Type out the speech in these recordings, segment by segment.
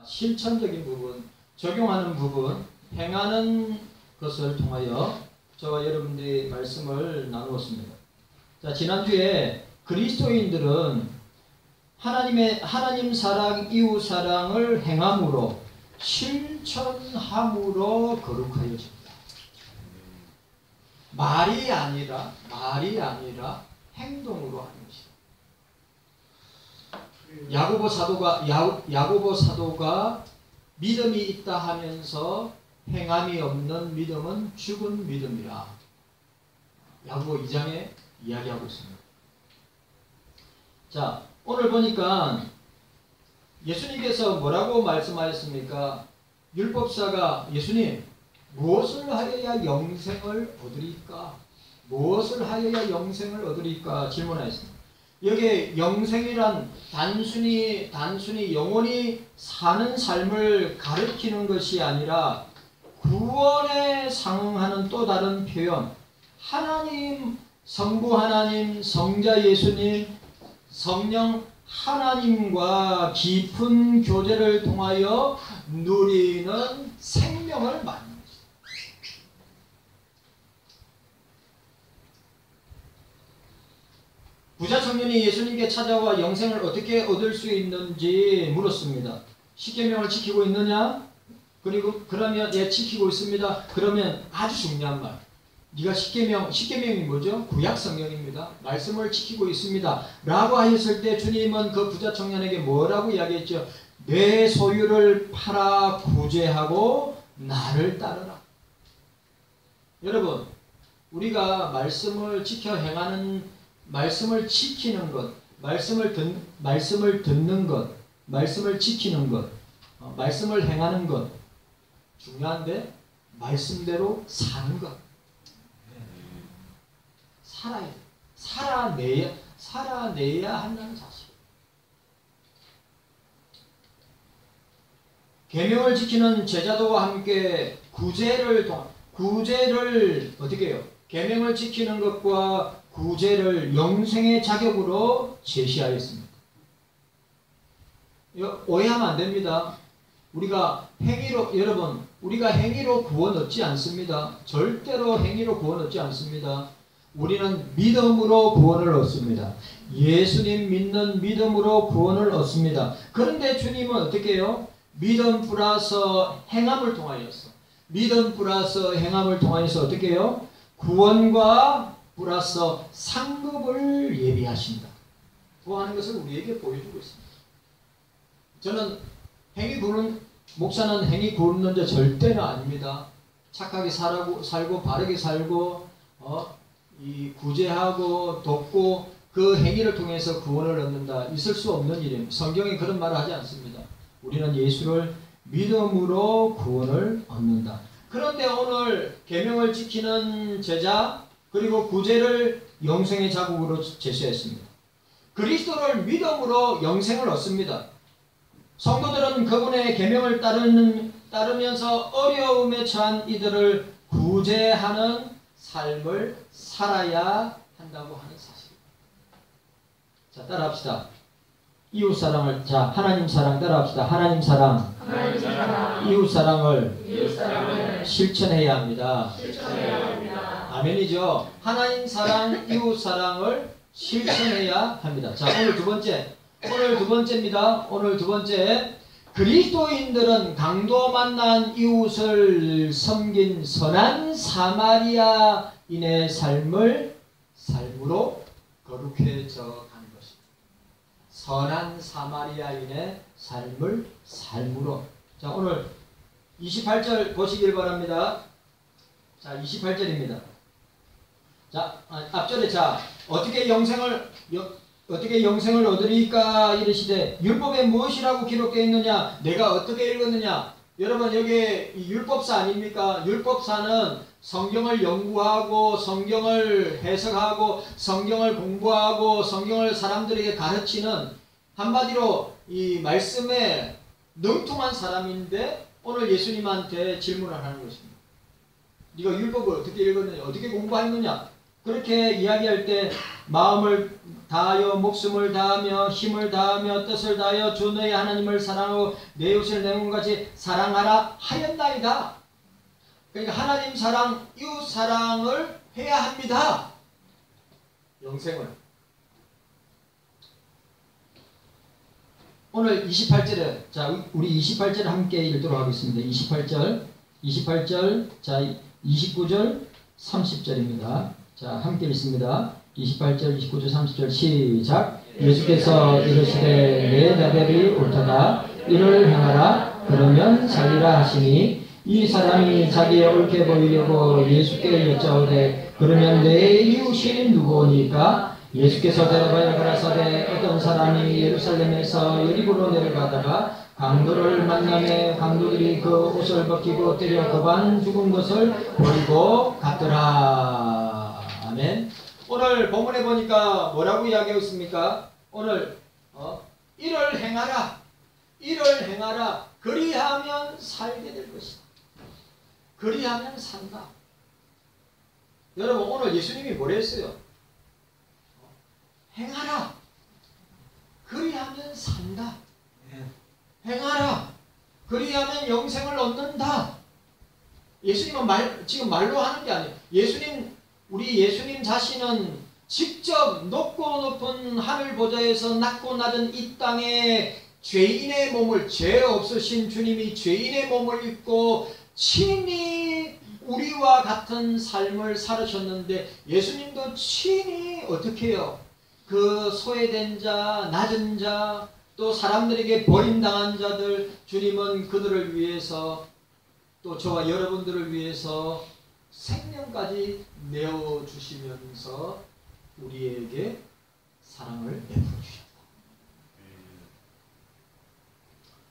실천적인 부분, 적용하는 부분, 행하는 것을 통하여 저와 여러분들이 말씀을 나누었습니다. 자, 지난주에 그리스도인들은 하나님 사랑, 이웃 사랑을 행함으로 실천함으로 거룩하여집니다. 말이 아니라 행동으로 하는 것이다. 야고보 사도가 믿음이 있다 하면서 행함이 없는 믿음은 죽은 믿음이라. 야고보 2장에 이야기하고 있습니다. 자, 오늘 보니까 예수님께서 뭐라고 말씀하셨습니까? 율법사가 예수님, 무엇을 하여야 영생을 얻으리까? 무엇을 하여야 영생을 얻으리까? 질문하였습니다. 여기에 영생이란 단순히 영원히 사는 삶을 가리키는 것이 아니라 구원에 상응하는 또 다른 표현, 하나님, 성부 하나님, 성자 예수님, 성령 하나님과 깊은 교제를 통하여 누리는 생명을 말합니다. 부자 청년이 예수님께 찾아와 영생을 어떻게 얻을 수 있는지 물었습니다. 십계명을 지키고 있느냐? 그러면 예, 지키고 있습니다. 그러면 아주 중요한 말. 네가 십계명이 뭐죠? 구약 성경입니다. 말씀을 지키고 있습니다. 라고 하셨을 때 주님은 그 부자 청년에게 뭐라고 이야기했죠? 내 소유를 팔아 구제하고 나를 따르라. 여러분, 우리가 말씀을 지켜 행하는, 말씀을 지키는 것, 말씀을 듣는 것, 말씀을 지키는 것, 말씀을 행하는 것 중요한데 말씀대로 사는 것. 살아야 돼. 살아내야 한다는 사실. 계명을 지키는 제자도와 함께 구제를 어떻게 해요? 계명을 지키는 것과 구제를 영생의 자격으로 제시하였습니다. 오해하면 안 됩니다. 우리가 행위로 구원 얻지 않습니다. 절대로 행위로 구원 얻지 않습니다. 우리는 믿음으로 구원을 얻습니다. 예수님 믿는 믿음으로 구원을 얻습니다. 그런데 주님은 어떻게 해요? 믿음 플러스 행함을 통하여서 어떻게 해요? 구원과 플러스 상급을 예비하신다. 구하는 것을 우리에게 보여주고 있습니다. 저는 목사는 행위 굽는 자 절대는 아닙니다. 착하게 살고 바르게 살고 이 구제하고 돕고 그 행위를 통해서 구원을 얻는다. 있을 수 없는 일입니다. 성경이 그런 말을 하지 않습니다. 우리는 예수를 믿음으로 구원을 얻는다. 그런데 오늘 계명을 지키는 제자 그리고 구제를 영생의 자국으로 제시했습니다. 그리스도를 믿음으로 영생을 얻습니다. 성도들은 그분의 계명을 따르면서 어려움에 처한 이들을 구제하는 삶을 살아야 한다고 하는 사실입니다. 자, 따라합시다. 이웃 사랑을, 자, 하나님 사랑 따라합시다. 하나님 사랑. 이웃 사랑을 실천해야 합니다. 아멘이죠. 하나님 사랑, 이웃 사랑을 실천해야 합니다. 자, 오늘 두 번째입니다. 오늘 두 번째. 그리스도인들은 강도 만난 이웃을 섬긴 선한 사마리아인의 삶으로 거룩해져 가는 것입니다. 선한 사마리아인의 삶으로. 자, 오늘 28절 보시길 바랍니다. 자, 28절입니다. 자, 앞절에 어떻게 영생을 얻으리까 이르시되 율법에 무엇이라고 기록되어 있느냐? 내가 어떻게 읽었느냐? 여러분, 여기 율법사 아닙니까? 율법사는 성경을 연구하고 성경을 해석하고 성경을 공부하고 성경을 사람들에게 가르치는, 한마디로 이 말씀에 능통한 사람인데 오늘 예수님한테 질문을 하는 것입니다. 네가 율법을 어떻게 읽었느냐? 어떻게 공부했느냐? 그렇게 이야기할 때 마음을 다하여 목숨을 다하며 힘을 다하며 뜻을 다하여 주 너의 하나님을 사랑하고 내 이웃을 내 몸같이 사랑하라 하였나이다. 그러니까 하나님 사랑, 이웃 사랑을 해야 합니다. 영생을. 오늘 28절에 자 우리 28절 함께 읽도록 하겠습니다. 28절 자 29절 30절입니다. 자 함께 읽습니다. 28절 29절 30절 시작. 예수께서 이르시되 내 대답이 옳도다. 이를 행하라 그러면 살리라 하시니 이 사람이 자기의 옳게 보이려고 예수께 여짜오되 그러면 내 이웃이 누구오니까? 예수께서 대답하여 가라사대 어떤 사람이 예루살렘에서 여리고로 내려가다가 강도를 만나매 강도들이 그 옷을 벗기고 때려 거반 죽은 것을 보이고 갔더라. 아멘. 오늘 본문에 보니까 뭐라고 이야기하고 있습니까? 오늘 이를 행하라. 이를 행하라. 그리하면 살게 될 것이다. 그리하면 산다. 여러분 오늘 예수님이 뭐라 했어요? 행하라. 그리하면 산다. 행하라. 그리하면 영생을 얻는다. 예수님은 지금 말로 하는 게 아니에요. 우리 예수님 자신은 직접 높고 높은 하늘 보좌에서 낮고 낮은 이 땅에 죄인의 몸을, 죄 없으신 주님이 죄인의 몸을 입고 친히 우리와 같은 삶을 살으셨는데 예수님도 친히 어떻게 해요? 그 소외된 자, 낮은 자, 또 사람들에게 버림당한 자들, 주님은 그들을 위해서 또 저와 여러분들을 위해서 생명까지 내어주시면서 우리에게 사랑을 베풀어 주셨다.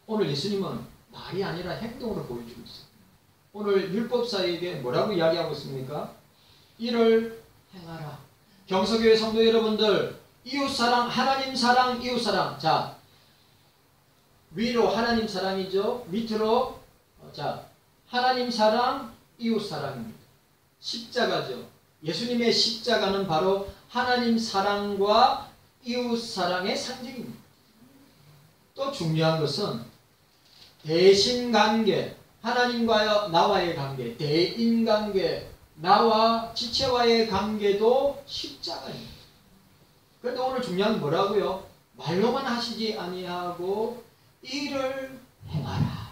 오늘 예수님은 말이 아니라 행동으로 보여주고 있어요. 오늘 율법사에게 뭐라고 이야기하고 있습니까? 이를 행하라. 경서교회 성도 여러분들, 이웃사랑, 하나님 사랑, 이웃사랑. 자, 위로 하나님 사랑이죠. 밑으로 자 하나님 사랑, 이웃사랑입니다. 십자가죠. 예수님의 십자가는 바로 하나님 사랑과 이웃사랑의 상징입니다. 또 중요한 것은 대신관계, 하나님과 나와의 관계, 대인관계, 나와 지체와의 관계도 십자가입니다. 그런데 오늘 중요한 건 뭐라고요? 말로만 하시지 아니하고 이를 행하라.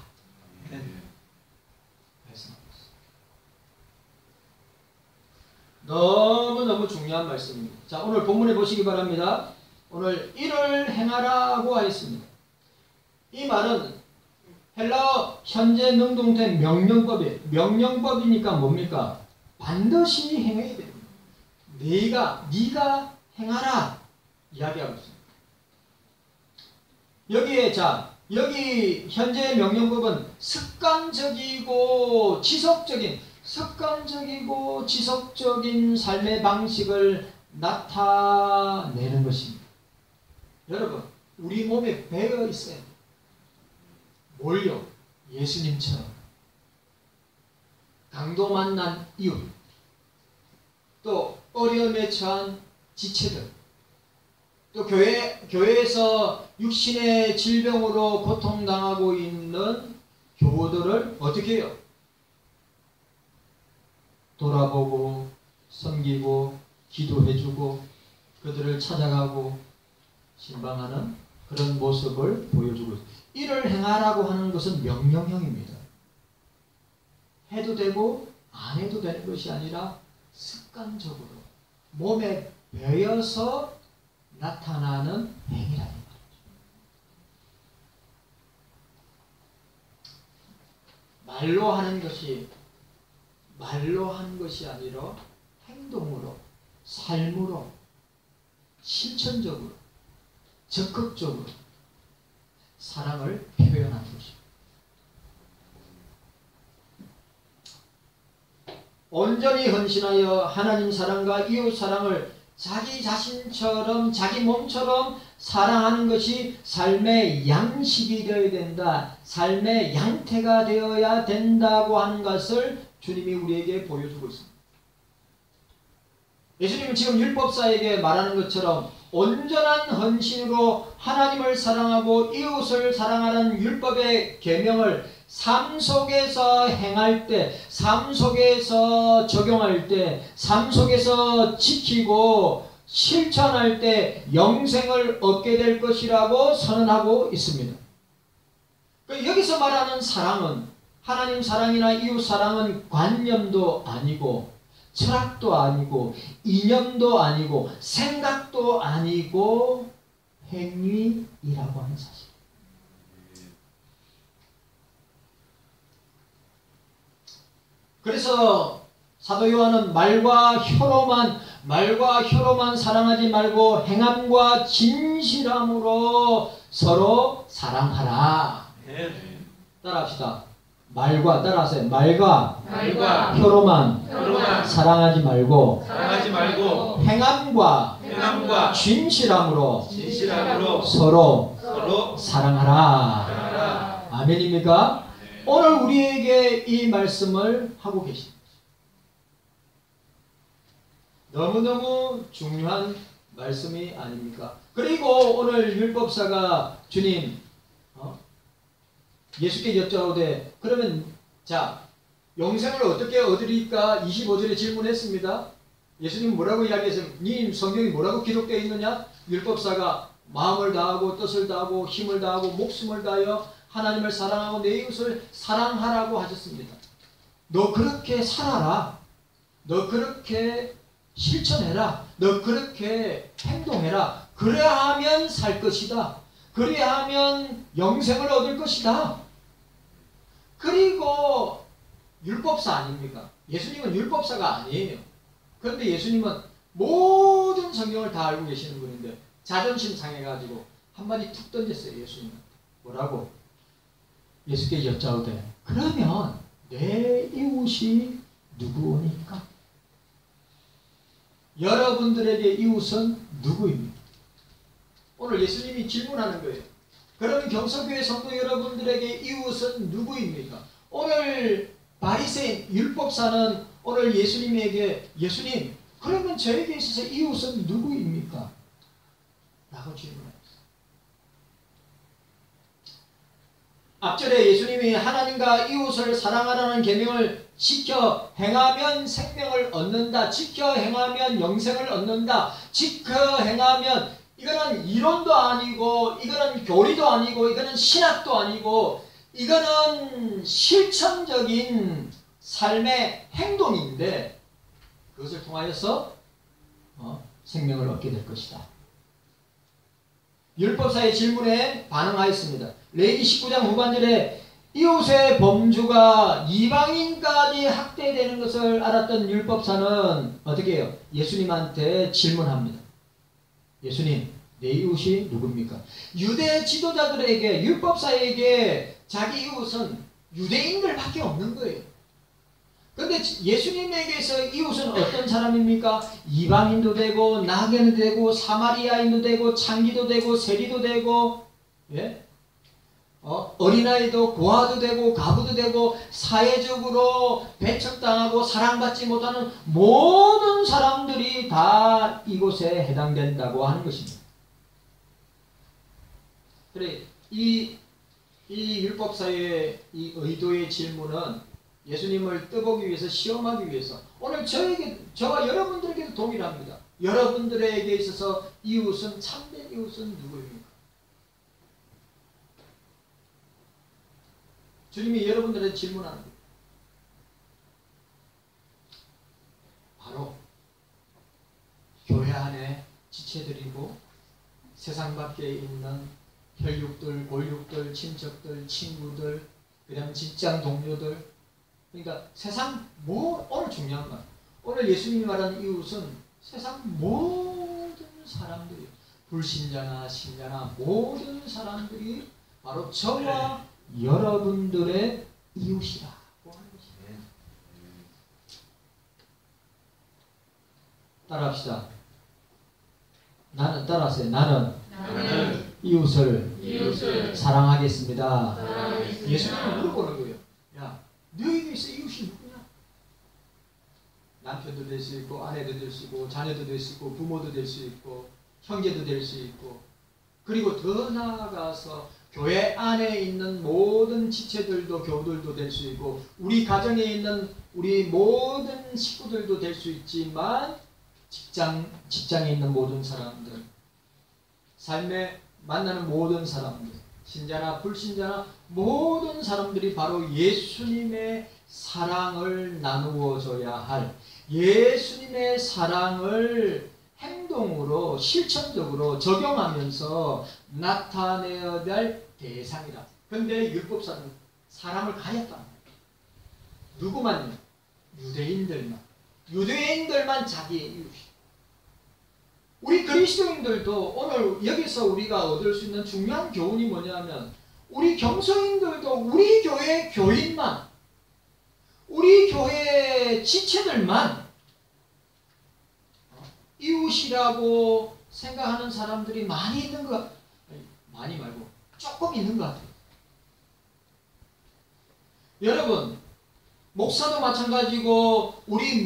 너무너무 중요한 말씀입니다. 자, 오늘 본문에 보시기 바랍니다. 오늘 이를 행하라고 하였습니다. 이 말은 헬라어 현재 능동태 명령법이에요. 명령법이니까 뭡니까? 반드시 행해야 됩니다. 네가 행하라 이야기하고 있습니다. 여기 현재의 명령법은 습관적이고 지속적인 삶의 방식을 나타내는 것입니다. 여러분, 우리 몸에 배어 있어야 돼요. 뭘요? 예수님처럼 강도 만난 이웃, 또 어려움에 처한 지체들, 또 교회에서 육신의 질병으로 고통당하고 있는 교우들을 어떻게 해요? 돌아보고 섬기고 기도해주고 그들을 찾아가고 신방하는 그런 모습을 보여주고 있습니다. 이를 행하라고 하는 것은 명령형입니다. 해도 되고 안 해도 되는 것이 아니라 습관적으로 몸에 배어서 나타나는 행위라는 말이죠. 말로 하는 것이 아니라 행동으로, 삶으로, 실천적으로, 적극적으로 사랑을 표현하는 것입니다. 온전히 헌신하여 하나님 사랑과 이웃 사랑을 자기 자신처럼, 자기 몸처럼 사랑하는 것이 삶의 양식이 되어야 된다. 삶의 양태가 되어야 된다고 하는 것을 주님이 우리에게 보여주고 있습니다. 예수님은 지금 율법사에게 말하는 것처럼 온전한 헌신으로 하나님을 사랑하고 이웃을 사랑하는 율법의 계명을 삶 속에서 행할 때, 삶 속에서 적용할 때, 삶 속에서 지키고 실천할 때 영생을 얻게 될 것이라고 선언하고 있습니다. 여기서 말하는 사랑은 하나님 사랑이나 이웃 사랑은 관념도 아니고 철학도 아니고 이념도 아니고 생각도 아니고 행위이라고 하는 사실. 그래서 사도 요한은 말과 혀로만 사랑하지 말고 행함과 진실함으로 서로 사랑하라. 따라합시다. 따라하세요. 말과 혀로만 사랑하지 말고 행함과 진실함으로 서로 사랑하라. 아멘입니까? 오늘 우리에게 이 말씀을 하고 계십니다. 너무너무 중요한 말씀이 아닙니까? 그리고 오늘 율법사가 주님 예수께 여쭤오되 그러면 자 영생을 어떻게 얻으리까 25절에 질문했습니다. 예수님 뭐라고 이야기했어요? 님 성경이 뭐라고 기록되어 있느냐? 율법사가 마음을 다하고 뜻을 다하고 힘을 다하고 목숨을 다하여 하나님을 사랑하고 내 이웃을 사랑하라고 하셨습니다. 너 그렇게 살아라. 너 그렇게 실천해라. 너 그렇게 행동해라. 그래야 하면 살 것이다. 그래야 하면 영생을 얻을 것이다. 그리고 율법사 아닙니까? 예수님은 율법사가 아니에요. 그런데 예수님은 모든 성경을 다 알고 계시는 분인데 자존심 상해가지고 한마디 툭 던졌어요. 예수님은. 뭐라고? 예수께 여짜오되 그러면 내 이웃이 누구니까? 여러분들에게 이웃은 누구입니까? 오늘 예수님이 질문하는 거예요. 그러면 경성교회 성도 여러분들에게 이웃은 누구입니까? 오늘 바리새인 율법사는 오늘 예수님에게 예수님 그러면 저에게 있어서 이웃은 누구입니까? 라고 질문했어요. 앞절에 예수님이 하나님과 이웃을 사랑하라는 계명을 지켜 행하면 생명을 얻는다. 지켜 행하면 영생을 얻는다. 지켜 행하면 이거는 이론도 아니고 이거는 교리도 아니고 이거는 신학도 아니고 이거는 실천적인 삶의 행동인데 그것을 통하여서 생명을 얻게 될 것이다. 율법사의 질문에 반응하였습니다. 레위기 19장 후반절에 이웃의 범주가 이방인까지 학대되는 것을 알았던 율법사는 어떻게 해요? 예수님한테 질문합니다. 예수님, 내 이웃이 누굽니까? 유대 지도자들에게 율법사에게 자기 이웃은 유대인들밖에 없는 거예요. 그런데 예수님에게서 이웃은 어떤 사람입니까? 이방인도 되고 나귀도 되고 사마리아인도 되고 창기도 되고 세리도 되고 예? 어린아이도 고아도 되고 가부도 되고 사회적으로 배척당하고 사랑받지 못하는 모든 사람들이 다 이곳에 해당된다고 하는 것입니다. 그래 이 율법사의 이 의도의 질문은 예수님을 떠보기 위해서 시험하기 위해서 오늘 저와 여러분들에게도 동일합니다. 여러분들에게 있어서 이웃은 참된 이웃은 누구입니까? 주님이 여러분들에게 질문하는 거예요. 바로 교회 안에 지체들이고 세상 밖에 있는 혈육들, 골육들, 친척들, 친구들, 그다음 직장 동료들 그러니까 세상 오늘 중요한 건 오늘 예수님이 말하는 이웃은 세상 모든 사람들이 불신자나 신자나 모든 사람들이 바로 저와 여러분들의 이웃이라고 하는 것이에요. 따라합시다. 따라하세요. 나는 이웃을 사랑하겠습니다. 예수님은 물어보는 거예요. 야, 너에게 있어 이웃이 누구냐? 남편 남편도 될 수 있고 아내도 될 수 있고 자녀도 될 수 있고 부모도 될 수 있고 형제도 될 수 있고, 그리고 더 나아가서 교회 안에 있는 모든 지체들도 교우들도 될 수 있고 우리 가정에 있는 우리 모든 식구들도 될 수 있지만 직장에 있는 모든 사람들, 삶에 만나는 모든 사람들, 신자나 불신자나 모든 사람들이 바로 예수님의 사랑을 나누어 줘야 할, 예수님의 사랑을 행동으로 실천적으로 적용하면서 나타내야 될 대상이다. 그런데 율법사는 사람을 가렸다. 누구만요? 유대인들만 자기의 이웃. 우리 그리스도인들도 오늘 여기서 우리가 얻을 수 있는 중요한 교훈이 뭐냐면, 우리 경서인들도 우리 교회 교인만, 우리 교회 지체들만 이웃이라고 생각하는 사람들이 많이 있는 것, 많이 말고 조금 있는 것 같아요. 여러분, 목사도 마찬가지고 우리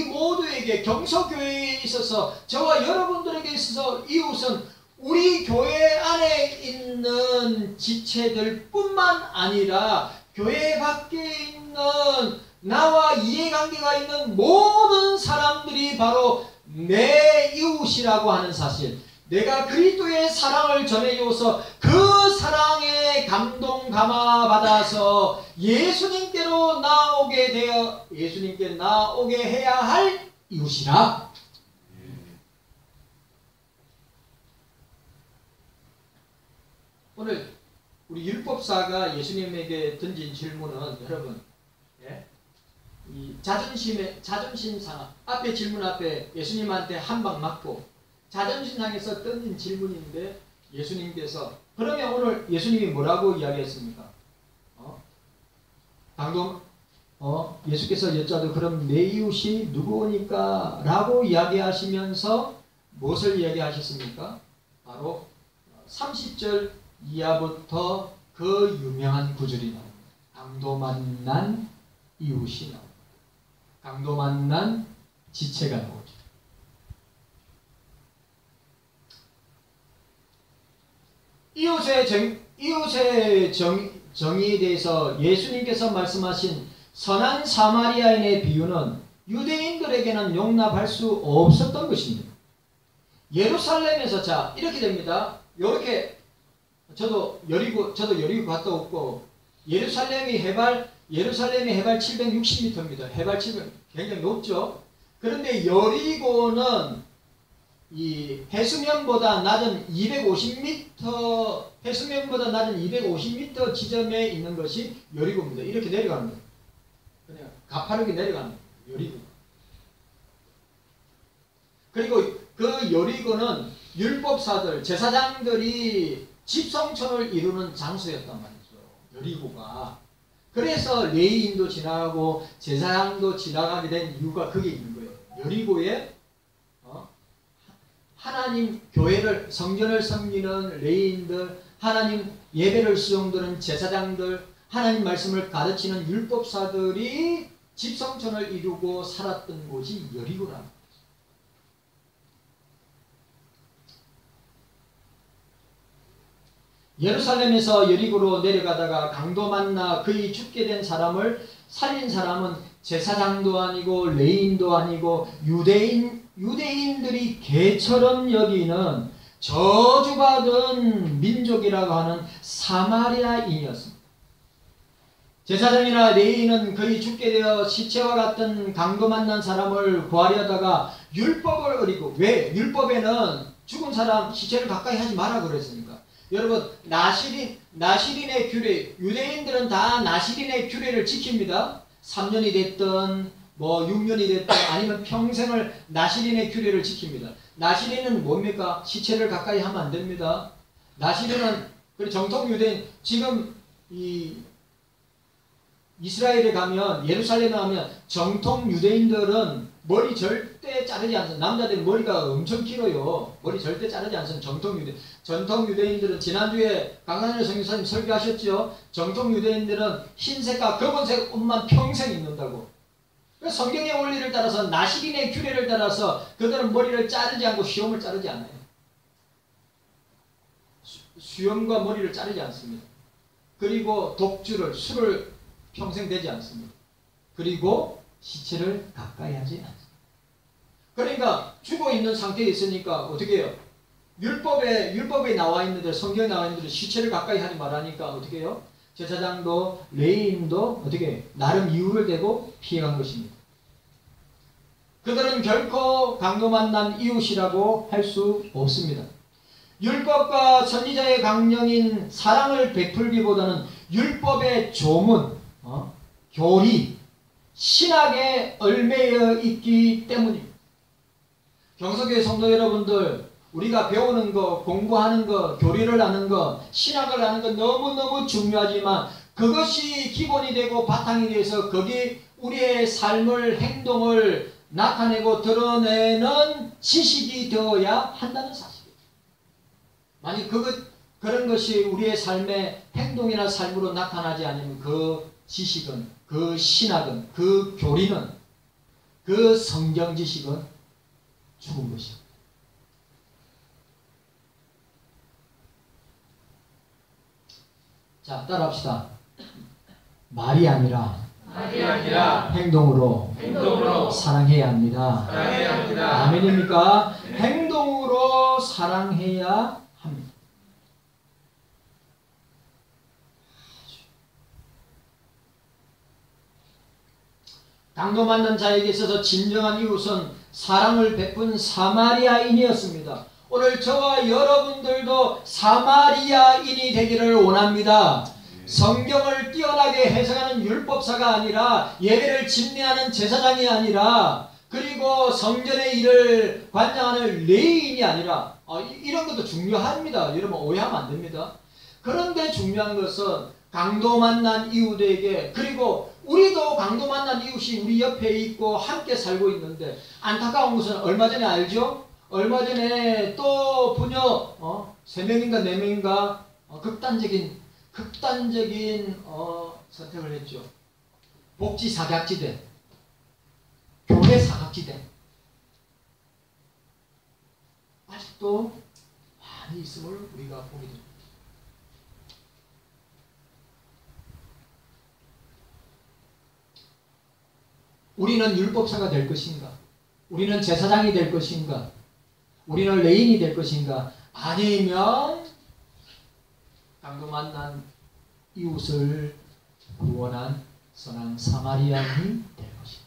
모두에게 경서교회에 있어서, 저와 여러분들에게 있어서 이웃은 우리 교회 안에 있는 지체들 뿐만 아니라 교회 밖에 있는 나와 이해관계가 있는 모든 사람들이 바로 내 이웃이라고 하는 사실, 내가 그리스도의 사랑을 전해줘서 그 사랑에 감동 감화받아서 예수님께로 예수님께 나오게 해야 할 이웃이라. 오늘 우리 율법사가 예수님에게 던진 질문은, 여러분, 이 자존심 상하, 앞에 질문 앞에 예수님한테 한 방 맞고 자존심 상해서 던진 질문인데, 예수님께서, 그러면 오늘 예수님이 뭐라고 이야기했습니까? 방금 예수께서 여쭤도 그럼 내 이웃이 누구니까? 라고 이야기하시면서 무엇을 이야기하셨습니까? 바로 30절 이하부터 그 유명한 구절이 나옵니다. 강도 만난 이웃이 나옵니다. 강도 만난 지체가 나오죠. 이웃의 정의에 대해서 예수님께서 말씀하신 선한 사마리아인의 비유는 유대인들에게는 용납할 수 없었던 것입니다. 예루살렘에서, 자, 이렇게 됩니다. 이렇게 저도 여리고 갔다 왔고, 예루살렘이 해발 760m입니다. 해발 700, 굉장히 높죠. 그런데 여리고는 이 해수면보다 낮은 250m 지점에 있는 것이 여리고입니다. 이렇게 내려가는 거예요. 그냥 가파르게 내려가는 거예요. 여리고. 그리고 그 여리고는 율법사들, 제사장들이 집성촌을 이루는 장소였단 말이죠. 여리고가. 그래서 레위인도 지나가고 제사장도 지나가게 된 이유가 그게 있는 거예요. 여리고에 하나님 교회를, 성전을 섬기는 레위인들, 하나님 예배를 수용드는 제사장들, 하나님 말씀을 가르치는 율법사들이 집성촌을 이루고 살았던 곳이 여리고랍니다. 예루살렘에서 여리고로 내려가다가 강도 만나 그의 죽게 된 사람을 살린 사람은 제사장도 아니고 레위인도 아니고 유대인들이 개처럼 여기는 저주받은 민족이라고 하는 사마리아인이었습니다. 제사장이나 레위인은 그의 죽게 되어 시체와 같은 강도 만난 사람을 구하려다가 율법을 어기고, 왜? 율법에는 죽은 사람 시체를 가까이 하지 마라 그랬으니까. 여러분, 나시린의 규례, 유대인들은 다 나시린의 규례를 지킵니다. 3년이 됐든 6년이 됐든 아니면 평생을 나시린의 규례를 지킵니다. 나시린은 뭡니까? 시체를 가까이 하면 안 됩니다. 나시린은 정통 유대인, 지금 이스라엘에 가면, 예루살렘에 가면 정통 유대인들은 머리 절대 자르지 않습니다. 남자들은 머리가 엄청 길어요. 머리 절대 자르지 않습니다. 전통 유대인들은, 지난주에 강한일 선교사님 설교하셨죠? 정통 유대인들은 흰색과 검은색 옷만 평생 입는다고. 그 성경의 원리를 따라서 나시린의 규례를 따라서 그들은 머리를 자르지 않고 수염을 자르지 않아요. 수염과 머리를 자르지 않습니다. 그리고 술을 평생 대지 않습니다. 그리고 시체를 가까이 하지 않습니다. 그러니까 죽어 있는 상태에 있으니까 어떻게 해요? 율법에 나와 있는데, 성경에 나와 있는데 시체를 가까이 하지 말라니까 어떻게 해요? 제사장도 레위인도 어떻게 나름 이유를 대고 피해간 것입니다. 그들은 결코 강도 만난 이웃이라고 할 수 없습니다. 율법과 선지자의 강령인 사랑을 베풀기보다는 율법의 조문, 교리, 신학에 얽매여 있기 때문입니다. 경서교회 성도 여러분들, 우리가 배우는 거, 공부하는 거, 교리를 아는 거, 신학을 아는 거 너무너무 중요하지만 그것이 기본이 되고 바탕이 돼서 거기 우리의 삶을, 행동을 나타내고 드러내는 지식이 되어야 한다는 사실이에요. 만약 그런 것이 우리의 삶의 행동이나 삶으로 나타나지 않으면 그 지식은, 그 신학은, 그 교리는, 그 성경 지식은 죽은 것입니다. 자, 따라합시다. 말이 아니라 행동으로 사랑해야 합니다. 아멘입니까? 행동으로 사랑해야 합니다. 강도 만난 자에게 있어서 진정한 이웃은 사랑을 베푼 사마리아인이었습니다. 오늘 저와 여러분들도 사마리아인이 되기를 원합니다. 성경을 뛰어나게 해석하는 율법사가 아니라, 예배를 집례하는 제사장이 아니라, 그리고 성전의 일을 관장하는 레위인이 아니라, 이런 것도 중요합니다. 여러분 오해하면 안 됩니다. 그런데 중요한 것은 강도 만난 이웃에게, 그리고 우리도 강도 만난 이웃이 우리 옆에 있고 함께 살고 있는데, 안타까운 것은 얼마 전에 알죠? 얼마 전에 또 부녀 3명인가 4명인가 극단적인 선택을 했죠. 복지 사각지대, 교회 사각지대. 아직도 많이 있음을 우리가 보게 됩니다. 우리는 율법사가 될 것인가? 우리는 제사장이 될 것인가? 우리는 레인이 될 것인가? 아니면 강도 만난 이웃을 구원한 선한 사마리아인이 될 것인가?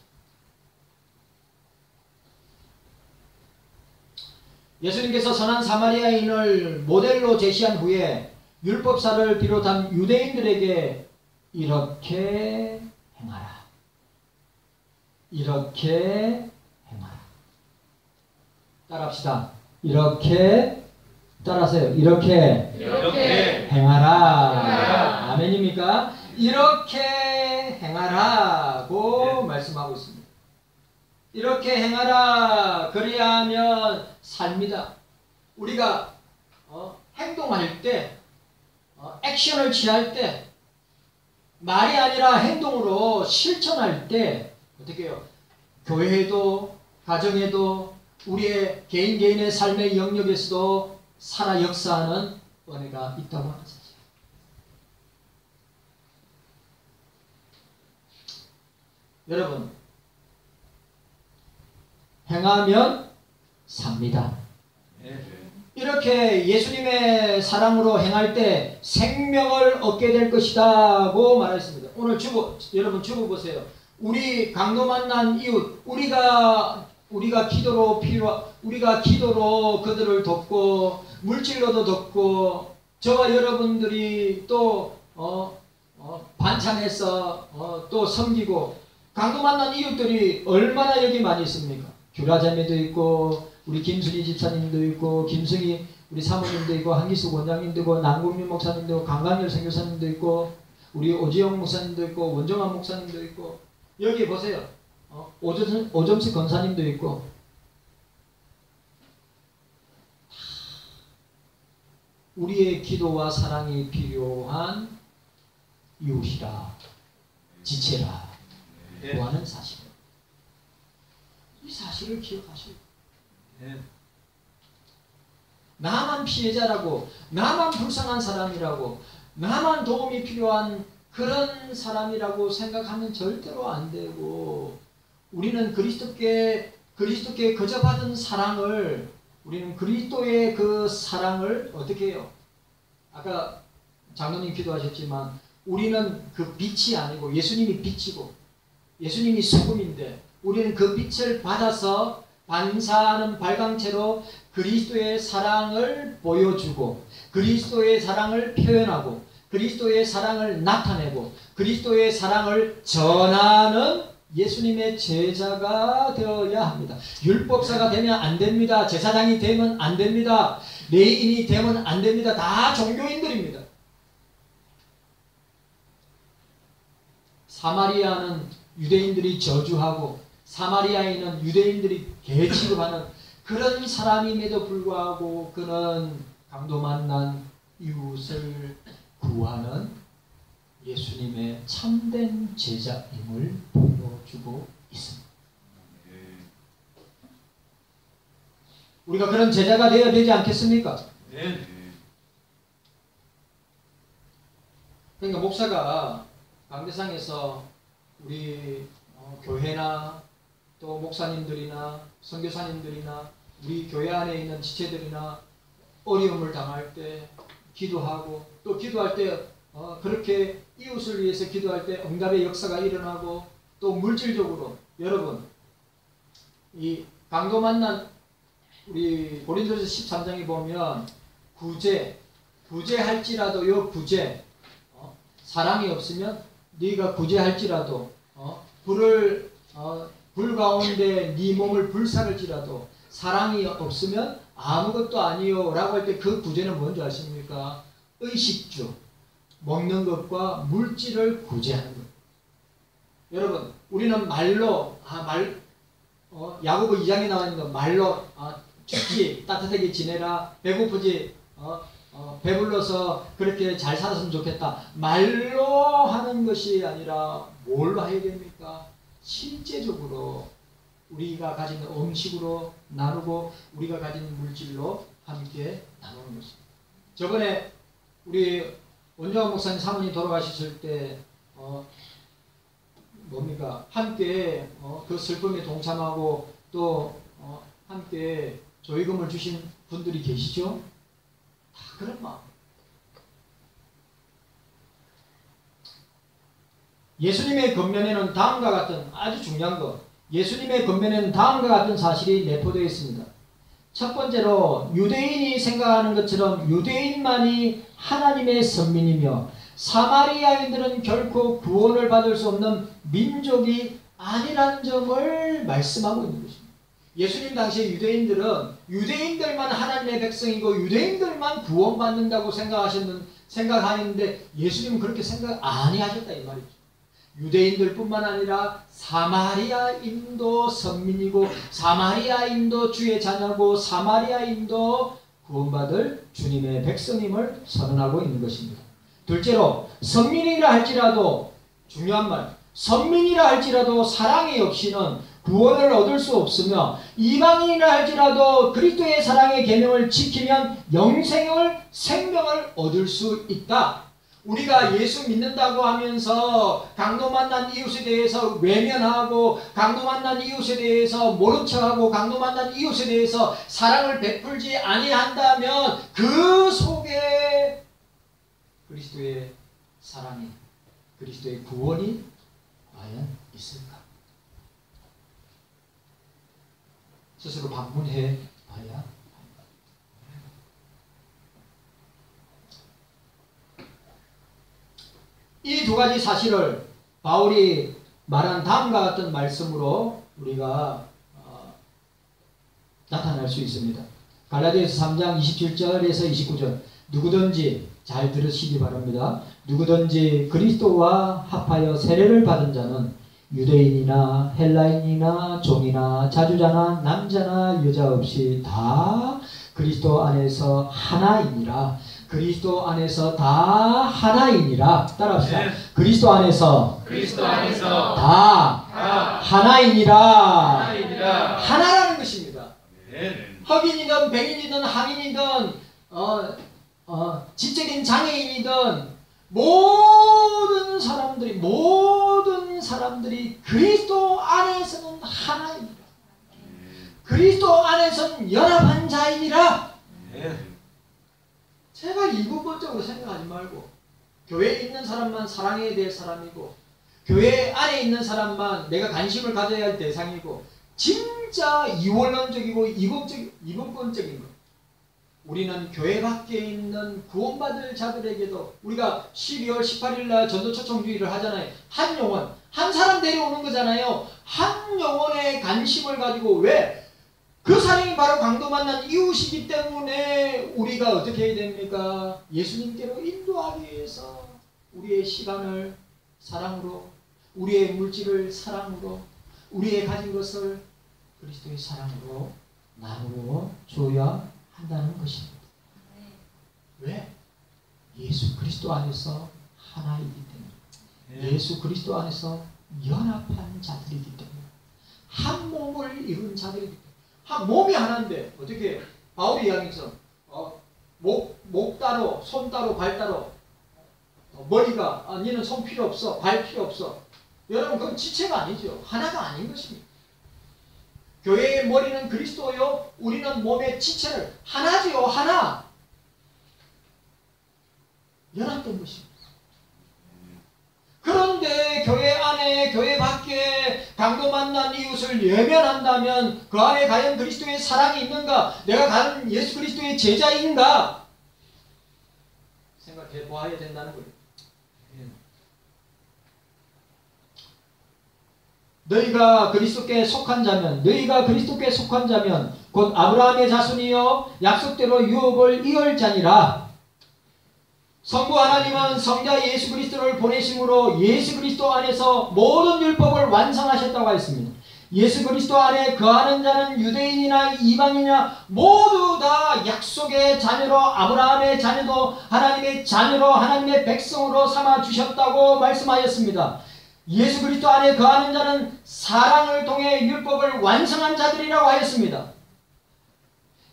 예수님께서 선한 사마리아인을 모델로 제시한 후에 율법사를 비롯한 유대인들에게 이렇게 행하라, 이렇게 행하라. 따라합시다. 이렇게, 따라하세요. 이렇게 행하라. 아멘입니까? 이렇게 행하라고 말씀하고 있습니다. 이렇게 행하라. 그래야 하면 삽니다. 우리가 행동할 때, 액션을 취할 때, 말이 아니라 행동으로 실천할 때 어떻게 해요? 교회에도, 가정에도, 우리의 개인의 삶의 영역에서도 살아 역사하는 은혜가 있다고 하는 사실. 여러분, 행하면 삽니다. 이렇게 예수님의 사랑으로 행할 때 생명을 얻게 될 것이다고 말했습니다. 오늘 여러분 주보 보세요. 우리 강도 만난 이웃, 우리가 기도로 그들을 돕고 물질로도 돕고, 저와 여러분들이 또 반찬해서 또 섬기고, 강도 만난 이웃들이 얼마나 여기 많이 있습니까? 규라자매도 있고, 우리 김순희 집사님도 있고, 김승희 우리 사모님도 있고, 한기숙 원장님도 있고, 남국민 목사님도 있고, 강강열 선교사님도 있고, 우리 오지영 목사님도 있고, 원정환 목사님도 있고, 여기 보세요. 오점식 권사님도 있고, 우리의 기도와 사랑이 필요한 이웃이라, 지체라 하는 사실. 이 사실을 기억하셔야 돼요. 네. 나만 피해자라고, 나만 불쌍한 사람이라고, 나만 도움이 필요한 그런 사람이라고 생각하면 절대로 안 되고, 우리는 그리스도께 그저 받은 사랑을, 우리는 그리스도의 그 사랑을 어떻게 해요? 아까 장로님 기도하셨지만 우리는 그 빛이 아니고 예수님이 빛이고 예수님이 소금인데 우리는 그 빛을 받아서 반사하는 발광체로 그리스도의 사랑을 보여주고 그리스도의 사랑을 표현하고 그리스도의 사랑을 나타내고 그리스도의 사랑을 전하는 예수님의 제자가 되어야 합니다. 율법사가 되면 안 됩니다. 제사장이 되면 안 됩니다. 레위인이 되면 안 됩니다. 다 종교인들입니다. 사마리아는 유대인들이 저주하고 사마리아인은 유대인들이 개 취급하는 그런 사람임에도 불구하고 그는 강도 만난 이웃을 구하는 예수님의 참된 제자임을 보여주고 있습니다. 우리가 그런 제자가 되어야 되지 않겠습니까? 네. 그러니까 목사가 강대상에서 우리 교회나 또 목사님들이나 선교사님들이나 우리 교회 안에 있는 지체들이나 어려움을 당할 때 기도하고 또 기도할 때 그렇게 이웃을 위해서 기도할 때 응답의 역사가 일어나고 또 물질적으로 여러분 이 강도 만난 우리 고린도서 13장에 보면 구제할지라도요 구제 사랑이 없으면 네가 구제할지라도 불 가운데 네 몸을 불사를지라도 사랑이 없으면 아무것도 아니요 라고 할 때 그 구제는 뭔지 아십니까? 의식주 먹는 것과 물질을 구제하는 것. 여러분 우리는 말로 야고보 2장에 나와 있는 거 말로 춥지 따뜻하게 지내라 배고프지 배불러서 그렇게 잘 살았으면 좋겠다 말로 하는 것이 아니라 뭘로 해야 됩니까? 실제적으로 우리가 가진 음식으로 나누고 우리가 가진 물질로 함께 나누는 것입니다. 저번에 우리 원정환 목사님 사모님 돌아가셨을 때 함께 그 슬픔에 동참하고 또 함께 조의금을 주신 분들이 계시죠? 다 그런 마음. 예수님의 겉면에는 다음과 같은 아주 중요한 것 예수님의 겉면에는 다음과 같은 사실이 내포되어 있습니다. 첫 번째로 유대인이 생각하는 것처럼 유대인만이 하나님의 선민이며 사마리아인들은 결코 구원을 받을 수 없는 민족이 아니라는 점을 말씀하고 있는 것입니다. 예수님 당시에 유대인들은 유대인들만 하나님의 백성이고 유대인들만 구원받는다고 생각하는데 예수님은 그렇게 생각 아니하셨다 이 말이죠. 유대인들뿐만 아니라 사마리아인도 선민이고 사마리아인도 주의 자녀고 사마리아인도 구원받을 주님의 백성임을 선언하고 있는 것입니다. 둘째로 선민이라 할지라도 중요한 말 선민이라 할지라도 사랑이 없이는 구원을 얻을 수 없으며 이방인이라 할지라도 그리스도의 사랑의 계명을 지키면 생명을 얻을 수 있다. 우리가 예수 믿는다고 하면서 강도 만난 이웃에 대해서 외면하고 강도 만난 이웃에 대해서 모른 척하고 강도 만난 이웃에 대해서 사랑을 베풀지 아니한다면 그 속에 그리스도의 사랑이 그리스도의 구원이 과연 있을까? 스스로 반문해 봐야 이 두 가지 사실을 바울이 말한 다음과 같은 말씀으로 우리가 나타날 수 있습니다. 갈라디아서 3장 27절에서 29절 누구든지 잘 들으시기 바랍니다. 누구든지 그리스도와 합하여 세례를 받은 자는 유대인이나 헬라인이나 종이나 자주자나 남자나 여자 없이 다 그리스도 안에서 하나이니라. 그리스도 안에서 다 하나이니라. 따라합시다. 네. 그리스도 안에서 다 하나이니라. 하나라는 것입니다. 아멘. 흑인이든 백인이든 항인이든 지적인 장애인이든 모든 사람들이 그리스도 안에서는 하나입니다. 그리스도 안에서는 연합한 자이니라. 제발 이분법적으로 생각하지 말고 교회에 있는 사람만 사랑해야 될 사람이고 교회 안에 있는 사람만 내가 관심을 가져야 할 대상이고 진짜 이원론적이고 이분법적인 것. 우리는 교회 밖에 있는 구원받을 자들에게도 우리가 12월 18일 날 전도초청주의를 하잖아요. 한 영혼, 한 사람 데려오는 거잖아요. 한 영혼에 관심을 가지고 왜? 그 사람이 바로 강도 만난 이웃이기 때문에 우리가 어떻게 해야 됩니까? 예수님께로 인도하기 위해서 우리의 시간을 사랑으로, 우리의 물질을 사랑으로, 우리의 가진 것을 그리스도의 사랑으로 나누어 줘야 한다는 것입니다. 왜? 예수 그리스도 안에서 하나이기 때문에, 예수 그리스도 안에서 연합한 자들이기 때문에, 한 몸을 이룬 자들이기 때문에, 한 몸이 하나인데 어떻게 바울이 이야기해서 목 따로, 손 따로, 발 따로, 머리가 니는 손 필요 없어, 발 필요 없어. 여러분 그건 지체가 아니죠. 하나가 아닌 것입니다. 교회의 머리는 그리스도요, 우리는 몸의 지체를 하나지요, 하나. 연합된 것입니다. 그런데 교회 안에, 교회 밖에 강도 만난 이웃을 외면한다면 그 안에 과연 그리스도의 사랑이 있는가? 내가 과연 예수 그리스도의 제자인가? 생각해 보아야 된다는 거예요. 너희가 그리스도께 속한 자면 곧 아브라함의 자손이요 약속대로 유업을 이을 자니라. 성부 하나님은 성자 예수 그리스도를 보내심으로 예수 그리스도 안에서 모든 율법을 완성하셨다고 하였습니다. 예수 그리스도 안에 거하는 자는 유대인이나 이방인이나 모두 다 약속의 자녀로 아브라함의 자녀도 하나님의 자녀로 하나님의 백성으로 삼아주셨다고 말씀하였습니다. 예수 그리스도 안에 거하는 자는 사랑을 통해 율법을 완성한 자들이라고 하였습니다.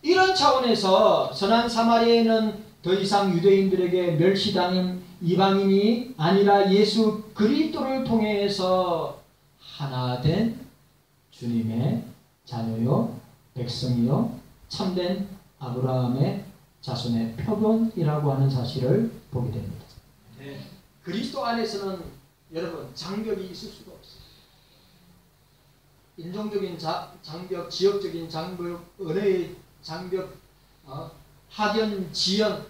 이런 차원에서 선한 사마리아인은 더 이상 유대인들에게 멸시당한 이방인이 아니라 예수 그리스도를 통해서 하나 된 주님의 자녀요, 백성이요, 참된 아브라함의 자손의 표본이라고 하는 사실을 보게 됩니다. 네. 그리스도 안에서는 여러분 장벽이 있을 수가 없어요. 인종적인 장벽, 지역적인 장벽, 은혜의 장벽, 학연, 지연,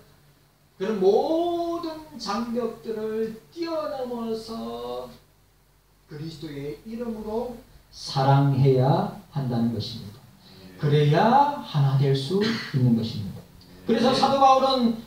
그런 모든 장벽들을 뛰어넘어서 그리스도의 이름으로 사랑해야 한다는 것입니다. 그래야 하나 될 수 있는 것입니다. 그래서 사도 바울은